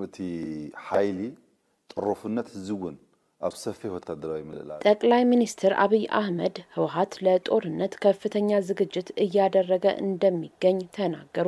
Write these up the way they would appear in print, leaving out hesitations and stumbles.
እቲ ሓይሊ ጥሩፍነት ዝውን ኣብ ሰፊ ወታደራዊ ምልላል ጠቅላይ ሚኒስትር አብይ አህመድ ህወሓት ለጦርነት ከፍተኛ ዝግጅት እያደረገ እንደሚገኝ ተናገሩ።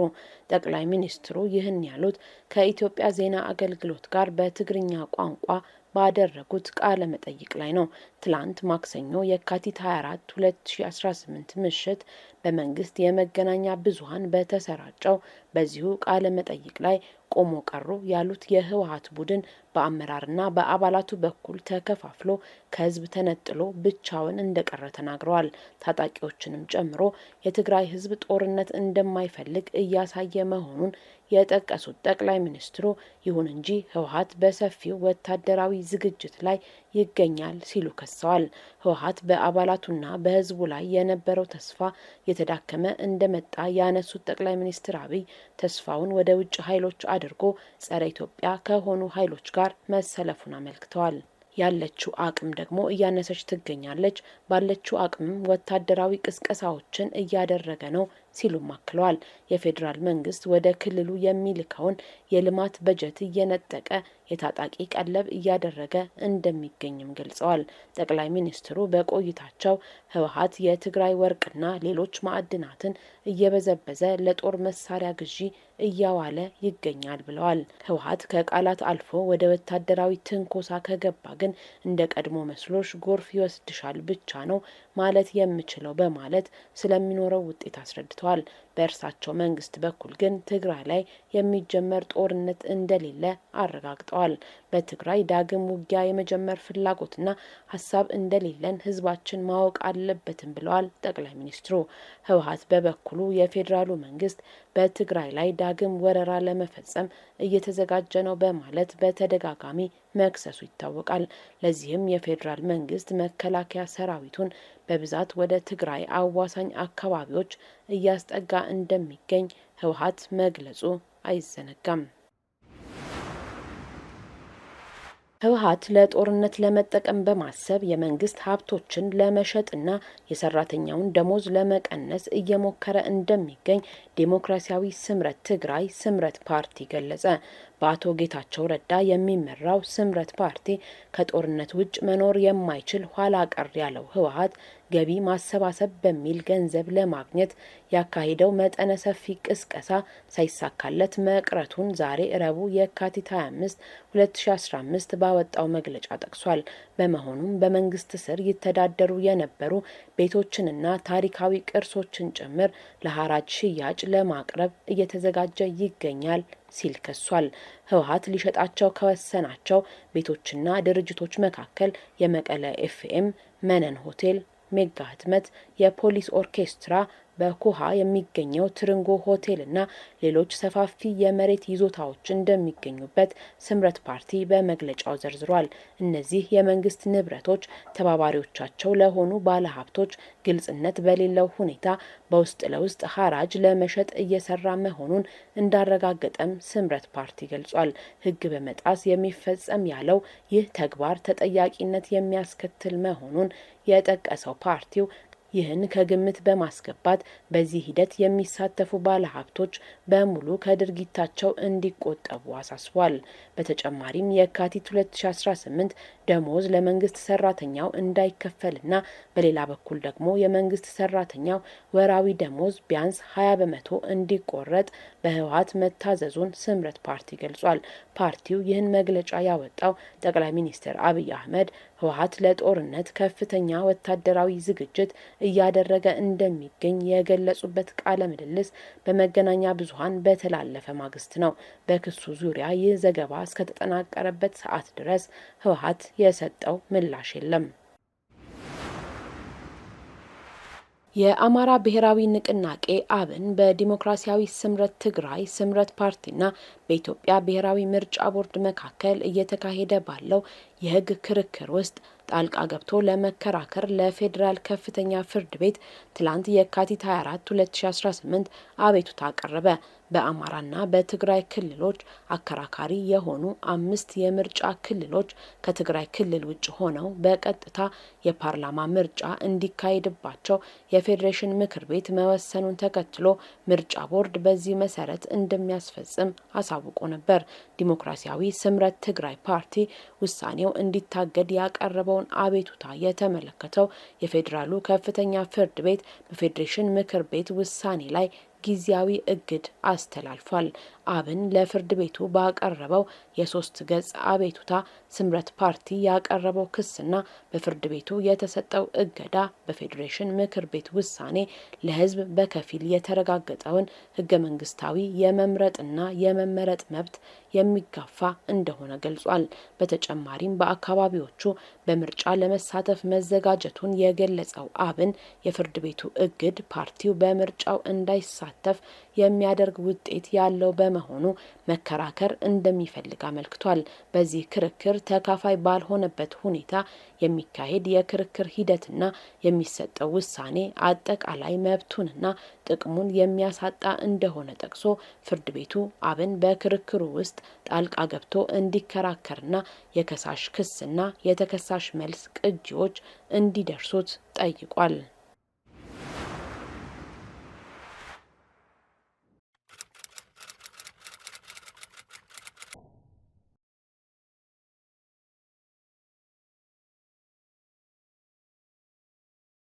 ጠቅላይ ሚኒስትሩ ይህን ያሉት ከኢትዮጵያ ዜና አገልግሎት ጋር በትግርኛ ቋንቋ ባደረጉት ቃለ መጠይቅ ላይ ነው። ትላንት ማክሰኞ የካቲት 24 2018 ምሽት በመንግስት የመገናኛ ብዙሃን በተሰራጨው በዚሁ ቃለ መጠይቅ ላይ ቆሞ ቀሩ ያሉት የህወሓት ቡድን በአመራርና በአባላቱ በኩል ተከፋፍሎ ከህዝብ ተነጥሎ ብቻውን እንደቀረ ተናግረዋል። ታጣቂዎችንም ጨምሮ የትግራይ ህዝብ ጦርነት እንደማይፈልግ እያሳየ መሆኑን የጠቀሱት ጠቅላይ ሚኒስትሩ ይሁን እንጂ ህወሓት በሰፊው ወታደራዊ ዝግጅት ላይ ይገኛል ሲሉ ከሰዋል። ህወሓት በአባላቱና በህዝቡ ላይ የነበረው ተስፋ የተዳከመ እንደመጣ ያነሱት ጠቅላይ ሚኒስትር አብይ ተስፋውን ወደ ውጭ ኃይሎች አድርጎ ጸረ ኢትዮጵያ ከሆኑ ኃይሎች ጋር መሰለፉን አመልክተዋል። ያለችው አቅም ደግሞ እያነሰች ትገኛለች። ባለችው አቅም ወታደራዊ ቅስቀሳዎችን እያደረገ ነው ሲሉም አክለዋል። የፌዴራል መንግስት ወደ ክልሉ የሚልከውን የልማት በጀት እየነጠቀ የታጣቂ ቀለብ እያደረገ እንደሚገኝም ገልጸዋል። ጠቅላይ ሚኒስትሩ በቆይታቸው ህወሓት የትግራይ ወርቅና ሌሎች ማዕድናትን እየበዘበዘ ለጦር መሳሪያ ግዢ እያዋለ ይገኛል ብለዋል። ህወሓት ከቃላት አልፎ ወደ ወታደራዊ ትንኮሳ ከገባ ግን እንደ ቀድሞ መስሎሽ ጎርፍ ይወስድሻል ብቻ ነው ማለት የምችለው በማለት ስለሚኖረው ውጤት አስረድተዋል። በእርሳቸው መንግስት በኩል ግን ትግራይ ላይ የሚጀመር ጦርነት እንደሌለ አረጋግጠዋል። በትግራይ ዳግም ውጊያ የመጀመር ፍላጎትና ሀሳብ እንደሌለን ህዝባችን ማወቅ አለበትም ብለዋል ጠቅላይ ሚኒስትሩ። ህወሓት በበኩሉ የፌዴራሉ መንግስት በትግራይ ላይ ዳግም ወረራ ለመፈጸም እየተዘጋጀ ነው በማለት በተደጋጋሚ መክሰሱ ይታወቃል። ለዚህም የፌዴራል መንግስት መከላከያ ሰራዊቱን በብዛት ወደ ትግራይ አዋሳኝ አካባቢዎች እያስጠጋ እንደሚገኝ ህወሓት መግለጹ አይዘነጋም። ህወሓት ለጦርነት ለመጠቀም በማሰብ የመንግስት ሀብቶችን ለመሸጥና የሰራተኛውን ደሞዝ ለመቀነስ እየሞከረ እንደሚገኝ ዴሞክራሲያዊ ስምረት ትግራይ ስምረት ፓርቲ ገለጸ። በአቶ ጌታቸው ረዳ የሚመራው ስምረት ፓርቲ ከጦርነት ውጭ መኖር የማይችል ኋላ ቀር ያለው ህወሓት ገቢ ማሰባሰብ በሚል ገንዘብ ለማግኘት ያካሄደው መጠነ ሰፊ ቅስቀሳ ሳይሳካለት መቅረቱን ዛሬ ረቡዕ የካቲት 25 2015 ባወጣው መግለጫ ጠቅሷል። በመሆኑም በመንግስት ስር ይተዳደሩ የነበሩ ቤቶችንና ታሪካዊ ቅርሶችን ጭምር ለሐራጅ ሽያጭ ለማቅረብ እየተዘጋጀ ይገኛል ሲል ከሷል። ህወሓት ሊሸጣቸው ከወሰናቸው ቤቶችና ድርጅቶች መካከል የመቀለ ኤፍኤም፣ መነን ሆቴል፣ ሜጋ ህትመት፣ የፖሊስ ኦርኬስትራ፣ በኩሃ የሚገኘው ትርንጎ ሆቴልና ሌሎች ሰፋፊ የመሬት ይዞታዎች እንደሚገኙበት ስምረት ፓርቲ በመግለጫው ዘርዝሯል። እነዚህ የመንግስት ንብረቶች ተባባሪዎቻቸው ለሆኑ ባለሀብቶች ግልጽነት በሌለው ሁኔታ በውስጥ ለውስጥ ሐራጅ ለመሸጥ እየሰራ መሆኑን እንዳረጋገጠም ስምረት ፓርቲ ገልጿል። ህግ በመጣስ የሚፈጸም ያለው ይህ ተግባር ተጠያቂነት የሚያስከትል መሆኑን የጠቀሰው ፓርቲው ይህን ከግምት በማስገባት በዚህ ሂደት የሚሳተፉ ባለሀብቶች በሙሉ ከድርጊታቸው እንዲቆጠቡ አሳስቧል። በተጨማሪም የካቲት 2018 ደሞዝ ለመንግስት ሰራተኛው እንዳይከፈልና በሌላ በኩል ደግሞ የመንግስት ሰራተኛው ወራዊ ደሞዝ ቢያንስ 20 በመቶ እንዲቆረጥ በህወሓት መታዘዙን ስምረት ፓርቲ ገልጿል። ፓርቲው ይህን መግለጫ ያወጣው ጠቅላይ ሚኒስትር አብይ አህመድ ህወሓት ለጦርነት ከፍተኛ ወታደራዊ ዝግጅት እያደረገ እንደሚገኝ የገለጹበት ቃለ ምልልስ በመገናኛ ብዙሃን በተላለፈ ማግስት ነው። በክሱ ዙሪያ ይህ ዘገባ እስከተጠናቀረበት ሰዓት ድረስ ህወሓት የሰጠው ምላሽ የለም። የአማራ ብሔራዊ ንቅናቄ አብን በዲሞክራሲያዊ ስምረት ትግራይ ስምረት ፓርቲና በኢትዮጵያ ብሔራዊ ምርጫ ቦርድ መካከል እየተካሄደ ባለው የህግ ክርክር ውስጥ ጣልቃ ገብቶ ለመከራከር ለፌዴራል ከፍተኛ ፍርድ ቤት ትላንት የካቲት 24 2018 አቤቱታ አቀረበ። በአማራና በትግራይ ክልሎች አከራካሪ የሆኑ 5 የምርጫ ክልሎች ከትግራይ ክልል ውጭ ሆነው በቀጥታ የፓርላማ ምርጫ እንዲካሄድባቸው የፌዴሬሽን ምክር ቤት መወሰኑን ተከትሎ ምርጫ ቦርድ በዚህ መሰረት እንደሚያስፈጽም አሳውቆ ነበር። ዲሞክራሲያዊ ስምረት ትግራይ ፓርቲ ውሳኔው እንዲታገድ ያቀረበውን አቤቱታ የተመለከተው የፌዴራሉ ከፍተኛ ፍርድ ቤት በፌዴሬሽን ምክር ቤት ውሳኔ ላይ ጊዜያዊ እግድ አስተላልፏል። አብን ለፍርድ ቤቱ ባቀረበው የ3 ገጽ አቤቱታ ስምረት ፓርቲ ያቀረበው ክስና በፍርድ ቤቱ የተሰጠው እገዳ በፌዴሬሽን ምክር ቤት ውሳኔ ለሕዝብ በከፊል የተረጋገጠውን ሕገ መንግስታዊ የመምረጥና የመመረጥ መብት የሚጋፋ እንደሆነ ገልጿል። በተጨማሪም በአካባቢዎቹ በምርጫ ለመሳተፍ መዘጋጀቱን የገለጸው አብን የፍርድ ቤቱ እግድ ፓርቲው በምርጫው እንዳይሳተፍ የሚያደርግ ውጤት ያለው በመሆኑ መከራከር እንደሚፈልግ አመልክቷል። በዚህ ክርክር ተካፋይ ባልሆነበት ሁኔታ የሚካሄድ የክርክር ሂደትና የሚሰጠው ውሳኔ አጠቃላይ መብቱንና ጥቅሙን የሚያሳጣ እንደሆነ ጠቅሶ ፍርድ ቤቱ አብን በክርክሩ ውስጥ ጣልቃ ገብቶ እንዲከራከርና የከሳሽ ክስና የተከሳሽ መልስ ቅጂዎች እንዲደርሱት ጠይቋል።